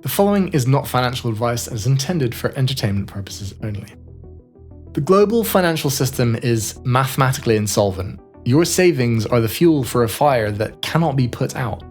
The following is not financial advice and is intended for entertainment purposes only. The global financial system is mathematically insolvent. Your savings are the fuel for a fire that cannot be put out.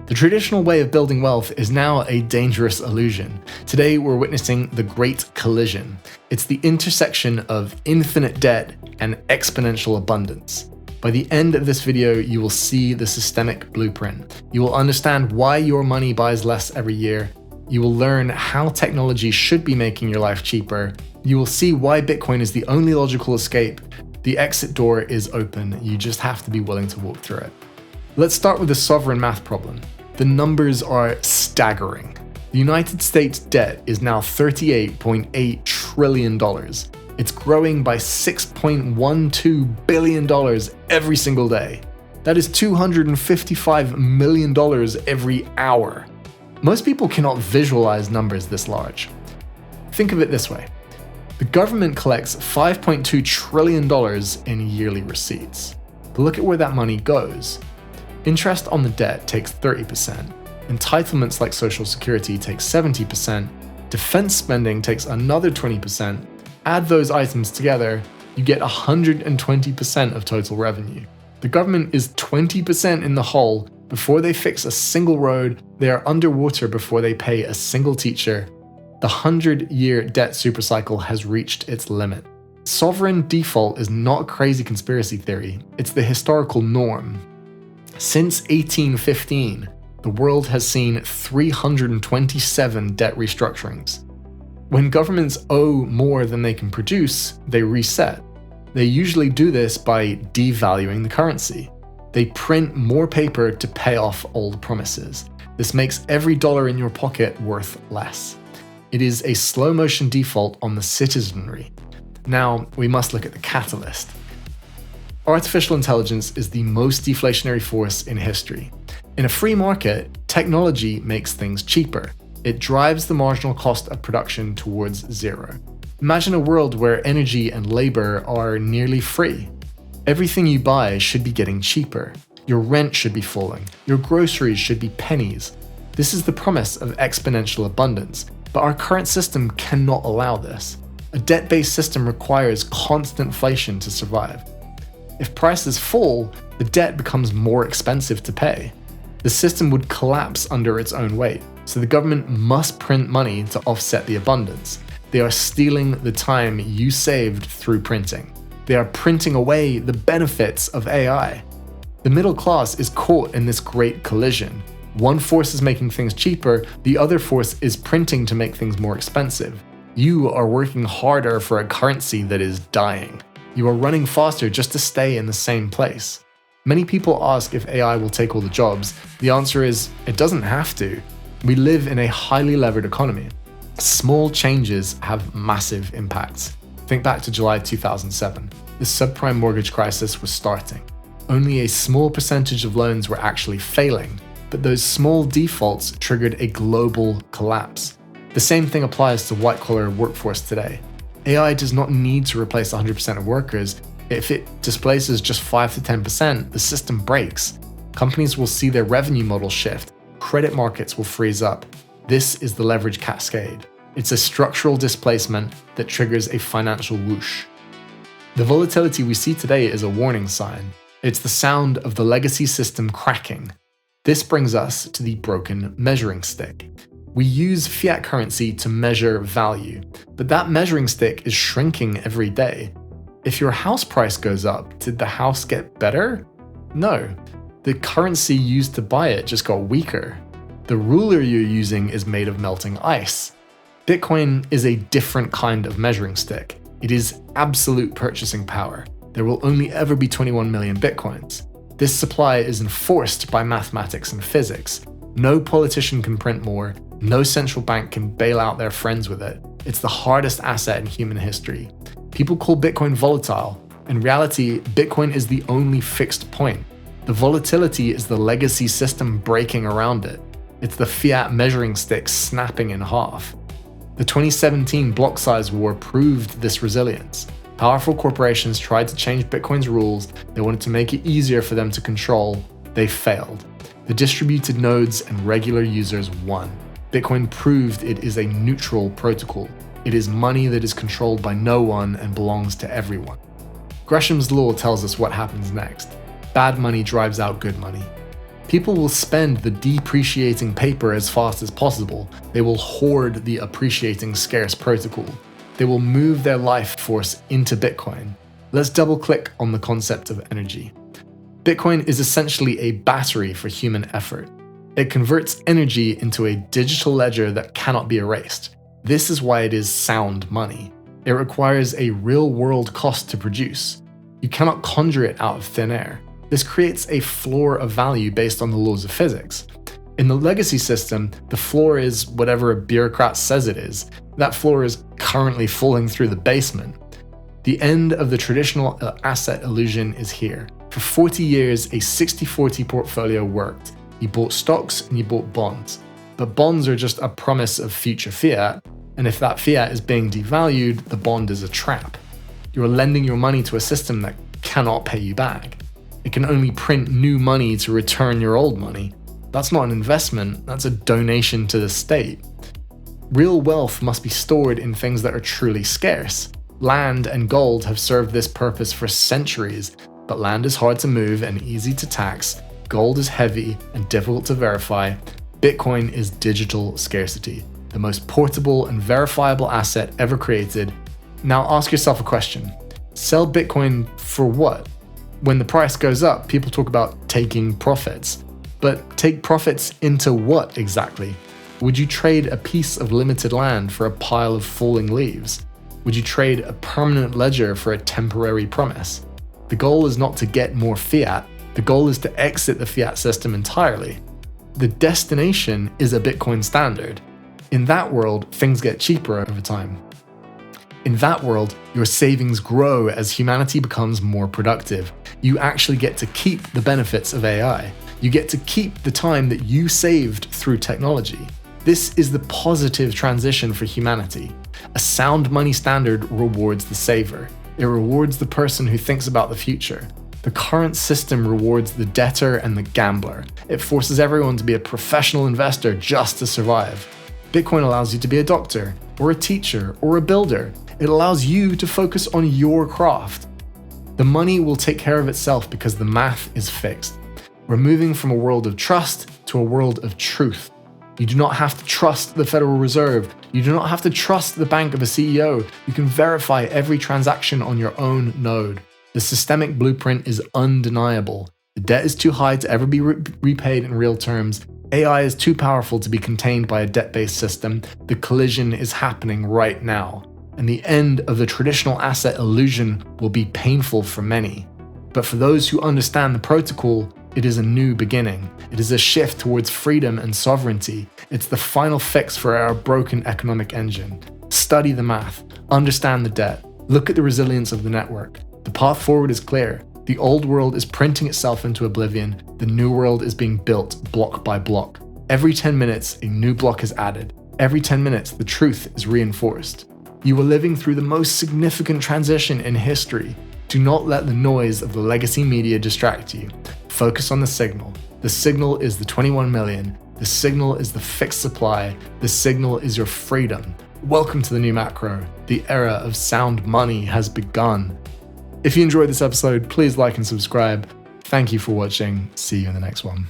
The traditional way of building wealth is now a dangerous illusion. Today, we're witnessing the Great Collision. It's the intersection of infinite debt and exponential abundance. By the end of this video, you will see the systemic blueprint. You will understand why your money buys less every year. You will learn how technology should be making your life cheaper. You will see why Bitcoin is the only logical escape. The exit door is open. You just have to be willing to walk through it. Let's start with the sovereign math problem. The numbers are staggering. The United States debt is now $38.8 trillion. It's growing by $6.12 billion every single day. That is $255 million every hour. Most people cannot visualize numbers this large. Think of it this way. The government collects $5.2 trillion in yearly receipts. But look at where that money goes. Interest on the debt takes 30%. Entitlements like Social Security takes 70%. Defense spending takes another 20%. Add those items together, you get 120% of total revenue. The government is 20% in the hole before they fix a single road. They are underwater before they pay a single teacher. The 100-year debt supercycle has reached its limit. Sovereign default is not a crazy conspiracy theory, it's the historical norm. Since 1815, the world has seen 327 debt restructurings. When governments owe more than they can produce, they reset. They usually do this by devaluing the currency. They print more paper to pay off old promises. This makes every dollar in your pocket worth less. It is a slow-motion default on the citizenry. Now, we must look at the catalyst. Artificial intelligence is the most deflationary force in history. In a free market, technology makes things cheaper. It drives the marginal cost of production towards zero. Imagine a world where energy and labor are nearly free. Everything you buy should be getting cheaper. Your rent should be falling. Your groceries should be pennies. This is the promise of exponential abundance, but our current system cannot allow this. A debt-based system requires constant inflation to survive. If prices fall, the debt becomes more expensive to pay. The system would collapse under its own weight, so the government must print money to offset the abundance. They are stealing the time you saved through printing. They are printing away the benefits of AI. The middle class is caught in this great collision. One force is making things cheaper, the other force is printing to make things more expensive. You are working harder for a currency that is dying. You are running faster just to stay in the same place. Many people ask if AI will take all the jobs. The answer is, it doesn't have to. We live in a highly levered economy. Small changes have massive impacts. Think back to July 2007. The subprime mortgage crisis was starting. Only a small percentage of loans were actually failing, but those small defaults triggered a global collapse. The same thing applies to white-collar workforce today. AI does not need to replace 100% of workers. If it displaces just 5 to 10%, the system breaks. Companies will see their revenue model shift. Credit markets will freeze up. This is the leverage cascade. It's a structural displacement that triggers a financial whoosh. The volatility we see today is a warning sign. It's the sound of the legacy system cracking. This brings us to the broken measuring stick. We use fiat currency to measure value, but that measuring stick is shrinking every day. If your house price goes up, did the house get better? No. The currency used to buy it just got weaker. The ruler you're using is made of melting ice. Bitcoin is a different kind of measuring stick. It is absolute purchasing power. There will only ever be 21 million Bitcoins. This supply is enforced by mathematics and physics. No politician can print more. No central bank can bail out their friends with it. It's the hardest asset in human history. People call Bitcoin volatile. In reality, Bitcoin is the only fixed point. The volatility is the legacy system breaking around it. It's the fiat measuring stick snapping in half. The 2017 block size war proved this resilience. Powerful corporations tried to change Bitcoin's rules. They wanted to make it easier for them to control. They failed. The distributed nodes and regular users won. Bitcoin proved it is a neutral protocol. It is money that is controlled by no one and belongs to everyone. Gresham's law tells us what happens next. Bad money drives out good money. People will spend the depreciating paper as fast as possible. They will hoard the appreciating scarce protocol. They will move their life force into Bitcoin. Let's double click on the concept of energy. Bitcoin is essentially a battery for human effort. It converts energy into a digital ledger that cannot be erased. This is why it is sound money. It requires a real-world cost to produce. You cannot conjure it out of thin air. This creates a floor of value based on the laws of physics. In the legacy system, the floor is whatever a bureaucrat says it is. That floor is currently falling through the basement. The end of the traditional asset illusion is here. For 40 years, a 60-40 portfolio worked. You bought stocks and you bought bonds. But bonds are just a promise of future fiat, and if that fiat is being devalued, the bond is a trap. You're lending your money to a system that cannot pay you back. It can only print new money to return your old money. That's not an investment, that's a donation to the state. Real wealth must be stored in things that are truly scarce. Land and gold have served this purpose for centuries, but land is hard to move and easy to tax, gold is heavy and difficult to verify. Bitcoin is digital scarcity, the most portable and verifiable asset ever created. Now ask yourself a question. Sell Bitcoin for what? When the price goes up, people talk about taking profits. But take profits into what exactly? Would you trade a piece of limited land for a pile of falling leaves? Would you trade a permanent ledger for a temporary promise? The goal is not to get more fiat. The goal is to exit the fiat system entirely. The destination is a Bitcoin standard. In that world, things get cheaper over time. In that world, your savings grow as humanity becomes more productive. You actually get to keep the benefits of AI. You get to keep the time that you saved through technology. This is the positive transition for humanity. A sound money standard rewards the saver. It rewards the person who thinks about the future. The current system rewards the debtor and the gambler. It forces everyone to be a professional investor just to survive. Bitcoin allows you to be a doctor, or a teacher, or a builder. It allows you to focus on your craft. The money will take care of itself because the math is fixed. We're moving from a world of trust to a world of truth. You do not have to trust the Federal Reserve. You do not have to trust the bank of a CEO. You can verify every transaction on your own node. The systemic blueprint is undeniable. The debt is too high to ever be repaid in real terms. AI is too powerful to be contained by a debt-based system. The collision is happening right now. And the end of the traditional asset illusion will be painful for many. But for those who understand the protocol, it is a new beginning. It is a shift towards freedom and sovereignty. It's the final fix for our broken economic engine. Study the math, understand the debt, look at the resilience of the network. The path forward is clear. The old world is printing itself into oblivion. The new world is being built block by block. Every 10 minutes, a new block is added. Every 10 minutes, the truth is reinforced. You are living through the most significant transition in history. Do not let the noise of the legacy media distract you. Focus on the signal. The signal is the 21 million. The signal is the fixed supply. The signal is your freedom. Welcome to the new macro. The era of sound money has begun. If you enjoyed this episode, please like and subscribe. Thank you for watching. See you in the next one.